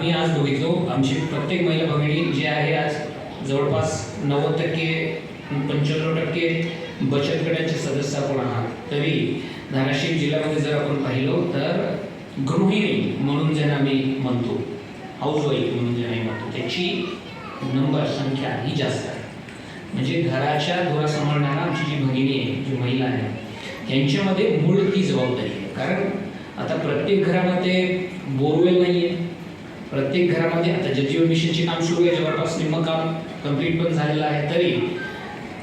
आम्ही आज बघितलो आमची प्रत्येक महिला भगिनी जे आहे आज जवळपास 90% 95% बचत गटाचे सदस्य आपण आहात। तरी धाराशिव जिल्ह्यामध्ये जर आपण पाहिलो तर गृहिणी म्हणून ज्यांना आम्ही म्हणतो, हाऊसवाईफ म्हणून ज्यांना आम्ही म्हणतो, त्याची नंबर संख्या ही जास्त आहे। म्हणजे घराच्या धुरा सांभाळणारा आमची जी भगिनी आहे, जी महिला आहे, त्यांच्यामध्ये मूळ ती जबाबदारी आहे। कारण आता प्रत्येक घरामध्ये बोरवेल नाही आहे, प्रत्येक घरामध्ये आता जलजीवन मिशनचे काम सुरू आहे, जवळपास निम्मं काम कंप्लीट पण झालेलं आहे। तरी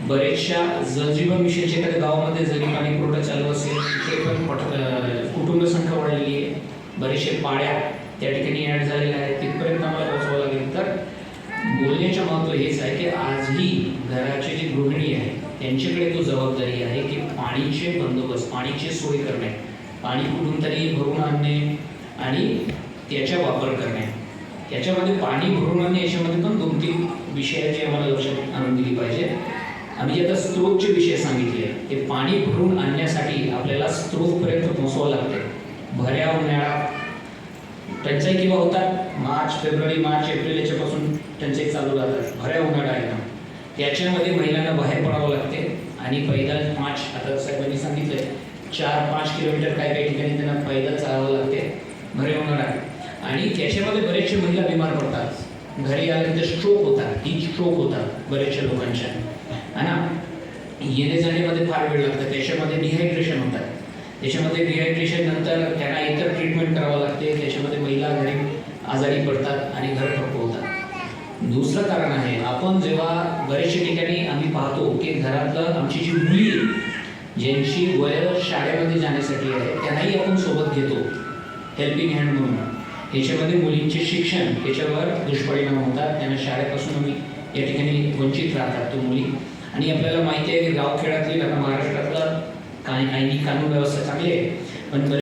बरेचशा जलजीवन मिशनच्या एखाद्या गावामध्ये जरी पाणी पुरवठा चालू असेल तिथे पण कुटुंब संख्या वाढलेली आहे, बरेचसे पाड्या त्या ठिकाणी ॲड झालेल्या आहेत, तिथपर्यंत आम्हाला पोहोचावं लागेल। तर बोलण्याचं महत्त्व हेच आहे की आजही घराचे जे गृहिणी आहे त्यांच्याकडे तो जबाबदारी आहे की पाणीचे बंदोबस्त, पाणीची सोय करणे, पाणी कुठून तरी भरून आणणे आणि त्याचा वापर करणे। याच्यामध्ये पाणी भरून आणणे याच्यामध्ये पण 2-3 विषयाची आम्हाला लक्षात आणून दिली पाहिजे। आम्ही आता स्त्रोतचे विषय सांगितले, ते पाणी भरून आणण्यासाठी आपल्याला स्त्रोतपर्यंत पोहोचावं लागते। भऱ्या उन्हाळ्यात टंचाई किंवा होतात, मार्च एप्रिल याच्यापासून टंचाई चालू राहतात, भऱ्या उन्हाळा आहे ना, त्याच्यामध्ये महिलांना बाहेर पडावं लागते आणि पैदल 5 आता साहेबांनी सांगितलंय 4-5 किलोमीटर काही ठिकाणी त्यांना पैदल चालावं लागते भऱ्या उन्हाळ्यात। आणि त्याच्यामध्ये बरेचसे महिला बिमार पडतात, घरी आल्यानंतर स्ट्रोक होतात, हीट स्ट्रोक होतात बऱ्याचशा लोकांच्या, है ना, येणे जाण्यामध्ये फार वेळ लागतं, त्याच्यामध्ये डिहायड्रेशन होतात, त्याच्यामध्ये डिहायड्रेशन नंतर त्यांना इतर ट्रीटमेंट करावं लागते, त्याच्यामध्ये महिला घरी आजारी पडतात आणि घर ठप्प होतात। दुसरं कारण आहे, आपण जेव्हा बरेचशा ठिकाणी आम्ही पाहतो की घरातलं आमची जी मुली ज्यांची वय शाळेमध्ये जाण्यासाठी आहे त्यांनाही आपण सोबत घेतो हेल्पिंग हँड म्हणून। याच्यामध्ये मुलींचे शिक्षण त्याच्यावर दुष्परिणाम होतात, त्यांना शाळेपासून आम्ही या ठिकाणी वंचित राहतात तो मुली। आणि आपल्याला माहिती आहे की गावखेड्यातली महाराष्ट्रातलं कायदी कानून व्यवस्था चांगली आहे, पण